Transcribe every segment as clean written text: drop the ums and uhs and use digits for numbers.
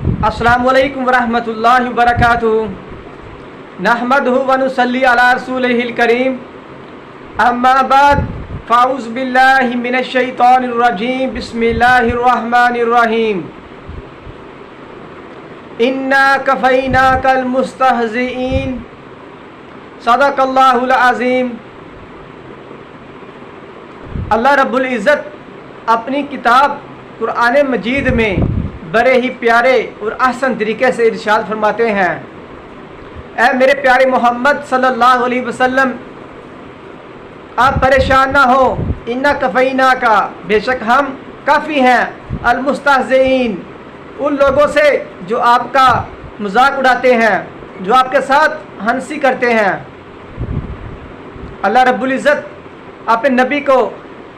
अस्सलामुअलैकुम वरहमतुल्लाहि वबरकातुहू। नहमदुहु व नुसल्ली अला रसूलिहिल करीम। अम्मा बाद फ़ाऊज़ु बिल्लाहि मिनश शैतानिर रजीम। बिस्मिल्लाहिर रहमानिर रहीम। इन्ना कफ़ैनाकल मुस्तहज़िईन। सदक़ल्लाहुल अज़ीम। अल्लाह रब्बुल इज़्ज़त अपनी किताब कुरान मजीद में बड़े ही प्यारे और अहसन तरीके से इरशाद फरमाते हैं, ऐ मेरे प्यारे मोहम्मद सल्लल्लाहु अलैहि वसल्लम, आप परेशान ना हो। इन्ना कफ़ैना का, बेशक हम काफ़ी हैं, अलमुस्तहज़ीन, उन लोगों से जो आपका मजाक उड़ाते हैं, जो आपके साथ हंसी करते हैं। अल्लाह रब्बुल इज़्ज़त अपने नबी को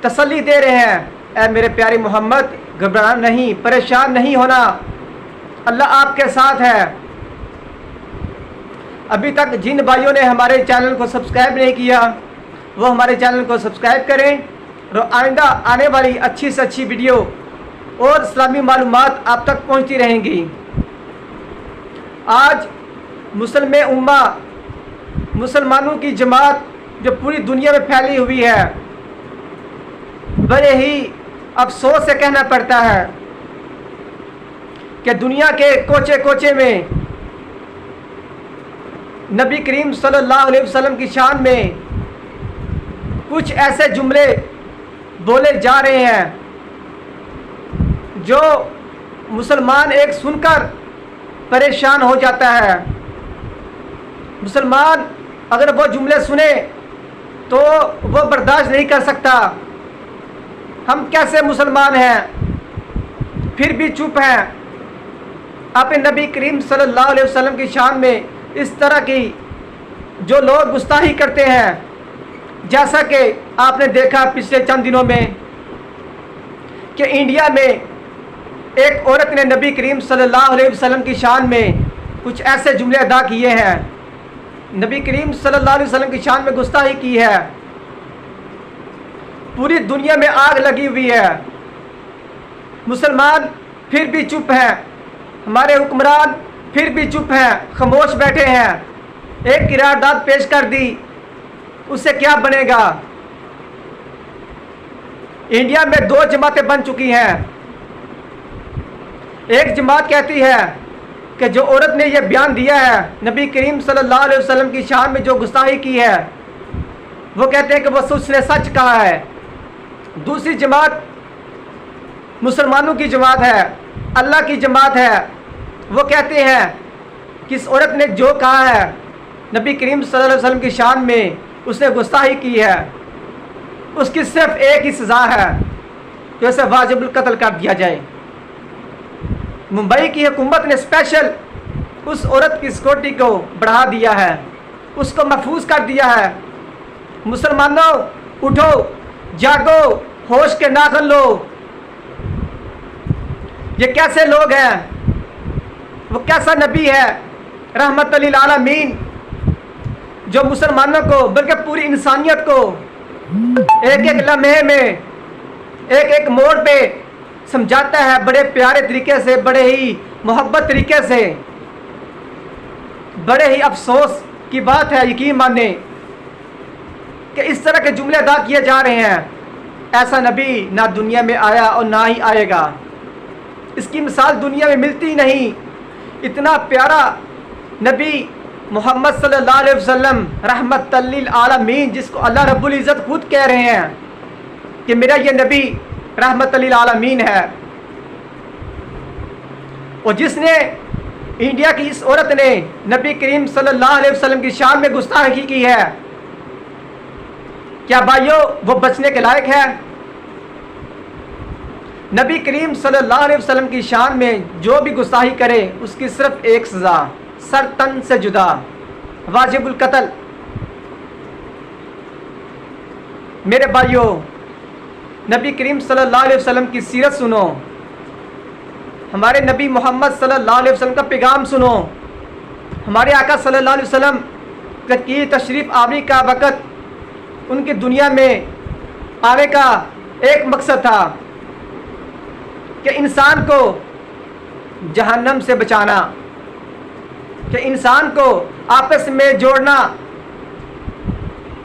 तसल्ली दे रहे हैं, ऐ मेरे प्यारे मोहम्मद, घबराना नहीं, परेशान नहीं होना, अल्लाह आपके साथ है। अभी तक जिन भाइयों ने हमारे चैनल को सब्सक्राइब नहीं किया वो हमारे चैनल को सब्सक्राइब करें और आइंदा आने वाली अच्छी से अच्छी वीडियो और इस्लामी मालूमात आप तक पहुंचती रहेंगी। आज मुसलमान उम्मा, मुसलमानों की जमात जो पूरी दुनिया में फैली हुई है, बड़े ही अफसोस से कहना पड़ता है कि दुनिया के कोचे कोचे में नबी करीम सल्लल्लाहु अलैहि वसल्लम की शान में कुछ ऐसे जुमले बोले जा रहे हैं जो मुसलमान एक सुनकर परेशान हो जाता है। मुसलमान अगर वो जुमले सुने तो वो बर्दाश्त नहीं कर सकता। हम कैसे मुसलमान हैं फिर भी चुप हैं। अपने नबी करीम सल्लल्लाहु अलैहि वसल्लम की शान में इस तरह की जो लोग गुस्ताखी करते हैं, जैसा कि आपने देखा पिछले चंद दिनों में कि इंडिया में एक औरत ने नबी करीम सल्लल्लाहु अलैहि वसल्लम की शान में कुछ ऐसे जुमले अदा किए हैं, नबी करीम सल्लल्लाहु अलैहि वसल्लम की शान में गुस्ताखी की है। पूरी दुनिया में आग लगी हुई है, मुसलमान फिर भी चुप हैं, हमारे हुक्मरान फिर भी चुप हैं, खामोश बैठे हैं। एक किरारदाद पेश कर दी, उससे क्या बनेगा। इंडिया में दो जमातें बन चुकी हैं। एक जमात कहती है कि जो औरत ने यह बयान दिया है नबी करीम सल्लल्लाहु अलैहि वसल्लम की शान में जो गुस्ताखी की है, वो कहते हैं कि वो उसने सच कहा है। दूसरी जमात मुसलमानों की जमात है, अल्लाह की जमात है, वो कहते हैं कि इस औरत ने जो कहा है नबी करीम सल्लल्लाहु अलैहि वसल्लम की शान में, उसने गुस्ताखी की है, उसकी सिर्फ एक ही सज़ा है कि उसे वाजिबुल कत्ल कर दिया जाए। मुंबई की हुकूमत ने स्पेशल उस औरत की सिक्योरिटी को बढ़ा दिया है, उसको महफूज कर दिया है। मुसलमानों उठो, जागो, होश के नाखन लो। ये कैसे लोग हैं, वो कैसा नबी है रहमत लिल आलमीन जो मुसलमानों को बल्कि पूरी इंसानियत को एक एक लम्हे में, एक एक मोड़ पे समझाता है, बड़े प्यारे तरीके से, बड़े ही मोहब्बत तरीके से। बड़े ही अफसोस की बात है, यकीन माने कि इस तरह के जुमले अदा किए जा रहे हैं। ऐसा नबी ना दुनिया में आया और ना ही आएगा, इसकी मिसाल दुनिया में मिलती नहीं। इतना प्यारा नबी मोहम्मद सल्लल्लाहु अलैहि वसल्लम रहमतल लिल आलमीन, जिसको अल्लाह रब्बुल इज़्ज़त खुद कह रहे हैं कि मेरा ये नबी रहमतल लिल आलमीन है। और जिसने इंडिया की इस औरत ने नबी करीम सल्लल्लाहु अलैहि वसल्लम की शान में गुस्ताखी की है, क्या भाइयों वो बचने के लायक है? नबी करीम सल्लल्लाहु अलैहि वसल्लम की शान में जो भी गुस्ताखी करे उसकी सिर्फ एक सज़ा, सर तन से जुदा, वाजिबुल कत्ल। मेरे भाइयों, नबी करीम सल्लल्लाहु अलैहि वसल्लम की सीरत सुनो, हमारे नबी मोहम्मद सल्लल्लाहु अलैहि वसल्लम का पैगाम सुनो। हमारे आका सल्लल्लाहु अलैहि वसल्लम की तशरीफ़ आवरी का वक़्त उनकी दुनिया में आने का एक मकसद था कि इंसान को जहन्नम से बचाना, कि इंसान को आपस में जोड़ना,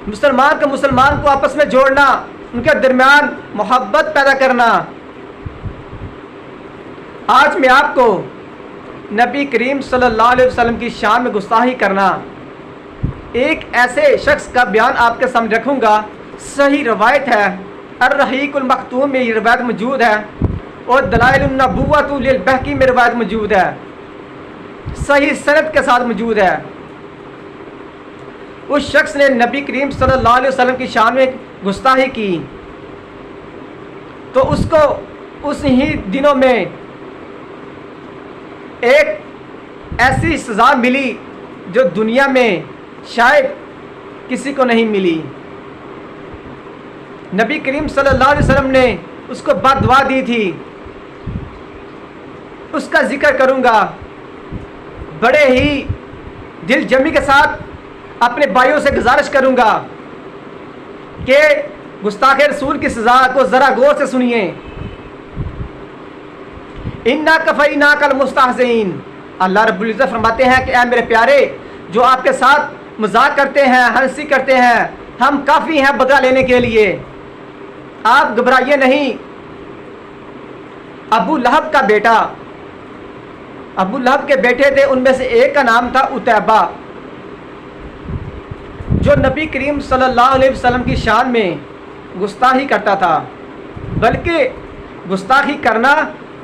मुसलमान को मुसलमान को आपस में जोड़ना, उनके दरमियान मोहब्बत पैदा करना। आज मैं आपको नबी करीम सल्लल्लाहु अलैहि वसल्लम की शान में गुस्ताखी करना, एक ऐसे शख्स का बयान आपके सामने रखूँगा। सही रवायत है, अर्रहीकुल मखतूम में ये रवायत मौजूद है और दलाइलुन नबुव्वत लिल बहकी में रवायत मौजूद है, सही सनद के साथ मौजूद है। उस शख्स ने नबी करीम सल्लल्लाहु अलैहि वसल्लम की शान में गुस्ताखी की तो उसको उस ही दिनों में एक ऐसी सज़ा मिली जो दुनिया में शायद किसी को नहीं मिली। नबी करीम सल्लल्लाहु अलैहि वसल्लम ने उसको बददुआ दी थी, उसका जिक्र करूँगा। बड़े ही दिल जमी के साथ अपने भाइयों से गुजारिश करूँगा कि गुस्ताख रसूल की सज़ा को ज़रा गौर से सुनिए। इन्ना कफ़ईना कल मुस्तहज़ीन, अल्लाह रब्बुल इज़्ज़त फरमाते हैं कि ऐ मेरे प्यारे, जो आपके साथ मजाक करते हैं, हंसी करते हैं, हम काफ़ी हैं बदला लेने के लिए, आप घबराइए नहीं। अबू लहब का बेटा, अबू लहब के बेटे थे, उनमें से एक का नाम था उतैबा, जो नबी करीम सल्लल्लाहु अलैहि वसल्लम की शान में गुस्ताखी करता था, बल्कि गुस्ताखी करना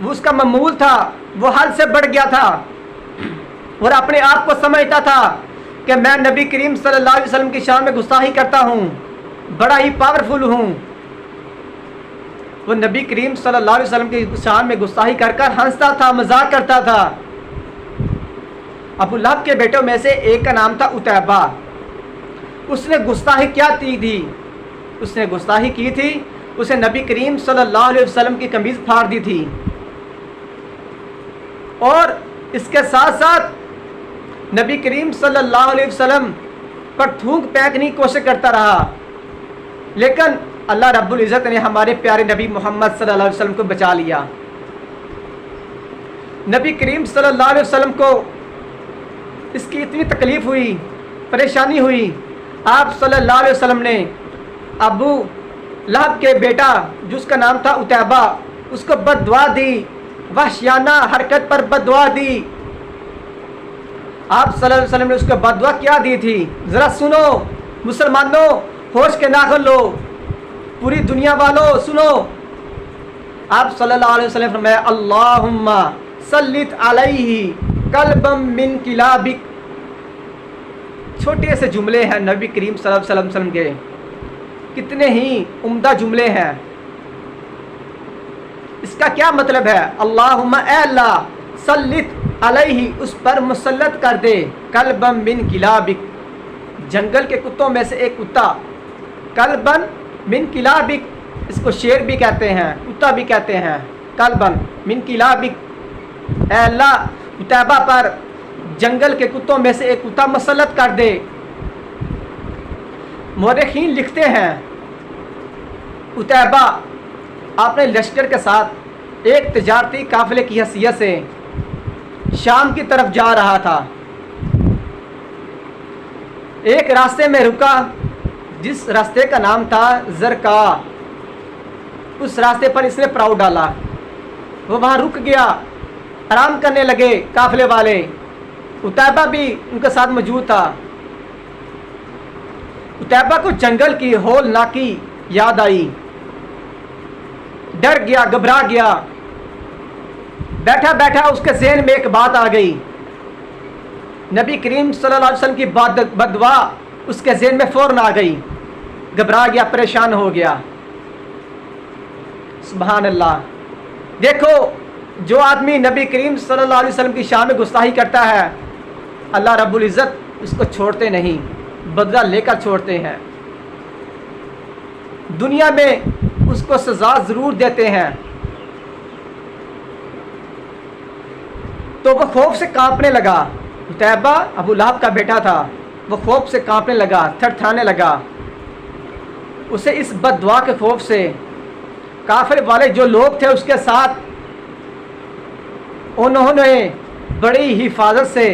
वो उसका मामूल था, वो हद से बढ़ गया था और अपने आप को समझता था कि मैं नबी करीम सल्लल्लाहु अलैहि वसल्लम की शान में गुस्ताखी करता हूँ, बड़ा ही पावरफुल हूँ। वो नबी करीम सल्लल्लाहु अलैहि वसल्लम की शान में गुस्ताखी कर कर हंसता था, मजाक करता था। अबू लहब के बेटों में से एक का नाम था उतैबा। उसने गुस्ताखी क्या की थी? उसने गुस्ताखी की थी, उसे नबी करीम सल्लल्लाहु अलैहि वसल्लम की कमीज़ फाड़ दी थी और इसके साथ साथ नबी करीम सल्लल्लाहु अलैहि वसल्लम पर थूक फेंकने की कोशिश करता रहा। लेकिन अल्लाह रब्बुल इज़्ज़त ने हमारे प्यारे नबी मोहम्मद सल्लल्लाहु अलैहि वसल्लम को बचा लिया। नबी करीम सल्लल्लाहु अलैहि वसल्लम को इसकी इतनी तकलीफ़ हुई, परेशानी हुई, आप सल्लल्लाहु अलैहि वसल्लम ने अबू लहब के बेटा जिसका नाम था उतैबा, उसको बद्दुआ दी, वहशियाना हरकत पर बद्दुआ दी। आप सल्लल्लाहु अलैहि वसल्लम ने उसको बद्दुआ क्या दी थी? ज़रा सुनो मुसलमानों, होश के नाखुन लो, पूरी दुनिया वालों सुनो। आप सल्लल्लाहु अलैहि वसल्लम फरमाया, अल्लाहुम्मा सल्लित अलैहि कल्बम मिन किलाबिक। छोटे से जुमले हैं नबी करीम सल्लल्लाहु अलैहि वसल्लम के, कितने ही उम्दा जुमले हैं। इसका क्या मतलब है? अल्लाहुम्मा ए अल्लाह, सल्लित अलैहि, उस पर मुसल्लत कर दे, कल्बम मिन किलाबिक, जंगल के कुत्तों में से एक कुत्ता, कल्बन मिन किलाबिक, इसको शेर भी कहते हैं, कुत्ता भी कहते हैं, कल्बन मिन किलाबिक। ए अल्लाह, उतैबा पर जंगल के कुत्तों में से एक कुत्ता मुसल्लत कर दे। मौरखीन लिखते हैं, उतैबा अपने लश्कर के साथ एक तजारती काफिले की हैसियत से शाम की तरफ जा रहा था। एक रास्ते में रुका जिस रास्ते का नाम था ज़रका। उस रास्ते पर इसने पड़ाव डाला, वो वहाँ रुक गया, आराम करने लगे काफिले वाले। उतैबा भी उनके साथ मौजूद था। उतैबा को जंगल की हौलनाकी याद आई, डर गया, घबरा गया। बैठा बैठा उसके ज़हन में एक बात आ गई, नबी करीम सल्लल्लाहु अलैहि वसल्लम की बद्दुआ उसके ज़हन में फ़ौरन आ गई। घबरा गया, परेशान हो गया। सुभान अल्लाह। देखो, जो आदमी नबी करीम सल्लल्लाहु अलैहि वसल्लम की शान में गुस्ताखी करता है, अल्लाह रब्बुल इज़्ज़त उसको छोड़ते नहीं, बदला लेकर छोड़ते हैं। दुनिया में उसको सज़ा ज़रूर देते हैं। तो वह खौफ से कांपने लगा। उतैबा अबू लहब का बेटा था, वह खौफ से कांपने लगा, थरथराने लगा। उसे इस बद्दुआ के खौफ से काफिर वाले जो लोग थे उसके साथ, उन्होंने बड़ी हिफाजत से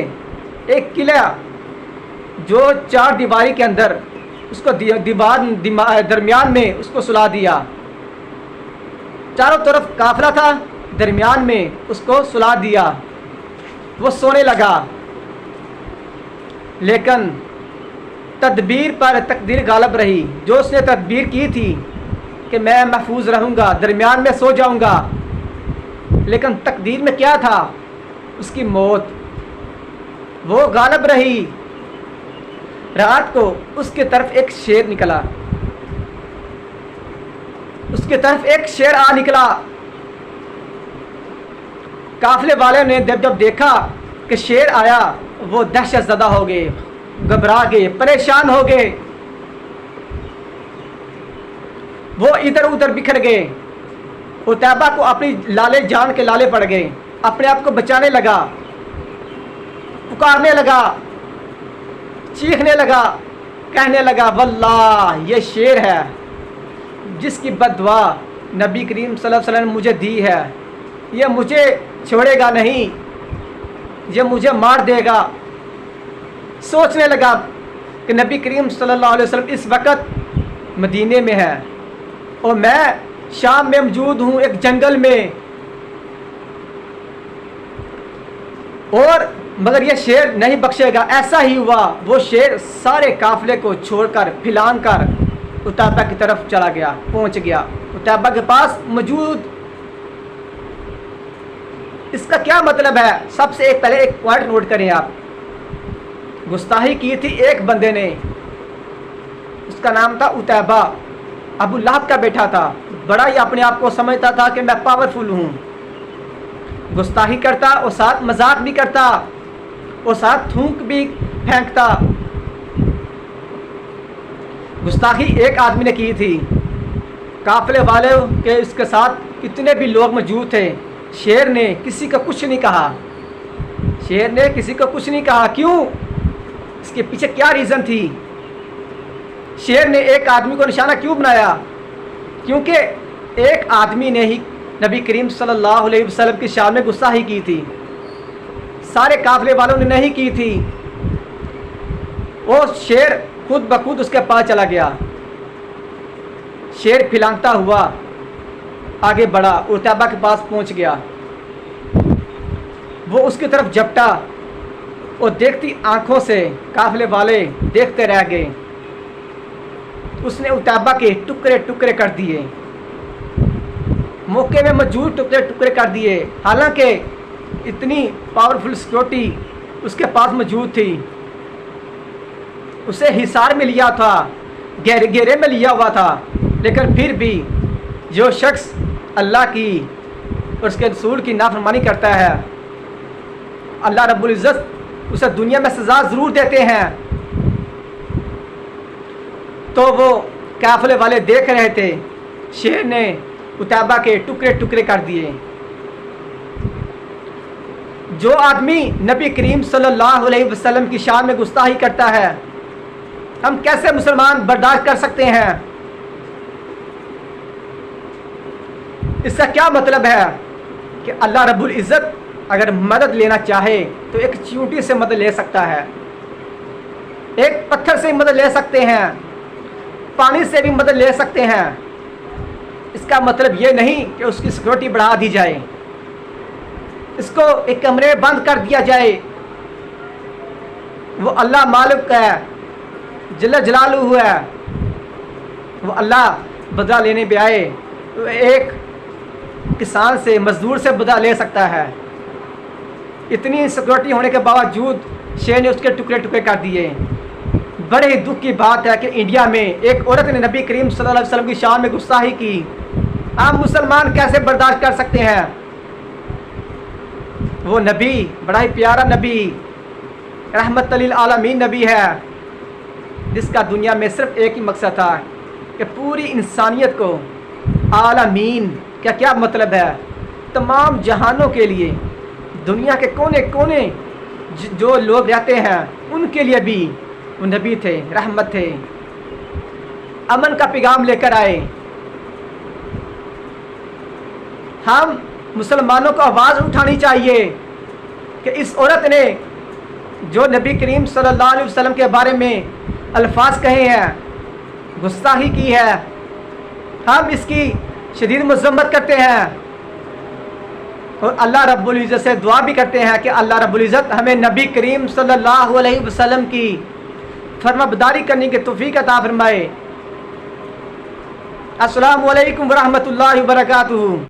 एक किला जो 4 दीवारी के अंदर, उसको दीवार दरमियान में उसको सुला दिया। चारों तरफ काफिला था, दरमियान में उसको सुला दिया। वो सोने लगा, लेकिन तदबीर पर तकदीर गालिब रही। जो उसने तदबीर की थी कि मैं महफूज रहूँगा, दरमियान में सो जाऊँगा, लेकिन तकदीर में क्या था? उसकी मौत। वो गालिब रही। रात को उसके तरफ एक शेर निकला, उसके तरफ एक शेर आ निकला। काफिले वाले ने जब देखा कि शेर आया, वो दहशत ज़दा हो गए, घबरा गए, परेशान हो गए। वो इधर उधर बिखर गए। उतैबा को अपनी लाले जान के लाले पड़ गए। अपने आप को बचाने लगा, पुकारने लगा, चीखने लगा, कहने लगा, वल्लाह ये शेर है जिसकी बददुआ नबी करीम सल्लल्लाहु अलैहि वसल्लम ने मुझे दी है। ये मुझे छोड़ेगा नहीं, ये मुझे मार देगा। सोचने लगा कि नबी करीम सल्लल्लाहु अलैहि वसल्लम इस वक्त मदीने में है और मैं शाम में मौजूद हूँ, एक जंगल में, और मगर ये शेर नहीं बख्शेगा। ऐसा ही हुआ। वो शेर सारे काफिले को छोड़कर फिलांग कर उतैबा की तरफ चला गया, पहुंच गया उतैबा के पास मौजूद। इसका क्या मतलब है? सबसे पहले एक पॉइंट नोट करें आप। गुस्ताही की थी एक बंदे ने, उसका नाम था उतैबा, अबू लहब का बेटा था। बड़ा ही अपने आप को समझता था कि मैं पावरफुल हूँ। गुस्ताही करता और साथ मजाक भी करता और साथ थूक भी फेंकता। गुस्ताखी एक आदमी ने की थी। काफिले वाले के इसके साथ कितने भी लोग मौजूद थे। शेर ने किसी का कुछ नहीं कहा। शेर ने किसी को कुछ नहीं कहा। क्यों? इसके पीछे क्या रीज़न थी? शेर ने एक आदमी को निशाना क्यों बनाया? क्योंकि एक आदमी ने ही नबी करीम सल्लल्लाहु अलैहि वसल्लम की शान में गुस्ताखी की थी, सारे काफिले वालों ने नहीं की थी। वो शेर खुद ब खुद उसके पास चला गया। शेर फिलांगता हुआ आगे बढ़ा, उतैबा के पास पहुंच गया। वो उसकी तरफ झपटा और देखती आंखों से काफिले वाले देखते रह गए। उसने उतैबा के टुकड़े टुकड़े कर दिए, मौके में मौजूद टुकड़े टुकड़े कर दिए। हालांकि इतनी पावरफुल सिक्योरिटी उसके पास मौजूद थी, उसे हिसार में लिया था, घेरे में लिया हुआ था, लेकिन फिर भी जो शख्स अल्लाह की और उसके रसूल की नाफरमानी करता है, अल्लाह रब्बुल इज़्ज़त उसे दुनिया में सज़ा ज़रूर देते हैं। तो वो काफिले वाले देख रहे थे, शेर ने उतैबा के टुकड़े टुकड़े कर दिए। जो आदमी नबी करीम सल्लल्लाहु अलैहि वसल्लम की शान में गुस्ताखी करता है, हम कैसे मुसलमान बर्दाश्त कर सकते हैं? इसका क्या मतलब है कि अल्लाह रब्बुल इज़्ज़त अगर मदद लेना चाहे तो एक चींटी से मदद ले सकता है, एक पत्थर से मदद ले सकते हैं, पानी से भी मदद ले सकते हैं। इसका मतलब ये नहीं कि उसकी सिक्योरिटी बढ़ा दी जाए, इसको एक कमरे में बंद कर दिया जाए। वो अल्लाह मालिक है, जल्ल जलालुहु है, वो अल्लाह बदला लेने पे आए तो एक किसान से, मजदूर से बदला ले सकता है। इतनी सिक्योरिटी होने के बावजूद शेर ने उसके टुकड़े टुकड़े कर दिए। बड़े ही दुख की बात है कि इंडिया में एक औरत ने नबी करीम सल्लल्लाहु अलैहि वसल्लम की शान में गुस्ताखी की। हम मुसलमान कैसे बर्दाश्त कर सकते हैं? वो नबी बड़ा ही प्यारा नबी, रहमत लिल आलमीन नबी है, जिसका दुनिया में सिर्फ एक ही मकसद था कि पूरी इंसानियत को, आलमीन क्या क्या मतलब है? तमाम जहानों के लिए, दुनिया के कोने कोने जो लोग रहते हैं उनके लिए भी वो नबी थे, रहमत थे, अमन का पैगाम लेकर आए। हम मुसलमानों को आवाज़ उठानी चाहिए कि इस औरत ने जो नबी करीम सल्लल्लाहु अलैहि वसल्लम के बारे में अल्फाज कहे हैं, गुस्ताखी की है, हम इसकी शदीद मज़म्मत करते हैं और अल्लाह रब्बुल इज़्ज़त से दुआ भी करते हैं कि अल्लाह रब्बुल इज़्ज़त हमें नबी करीम सल्लल्लाहु अलैहि वसल्लम की फरमाबरदारी करने की तौफीक अता फरमाए। अस्सलामु अलैकुम व रहमतुल्लाहि व बरकातुहू।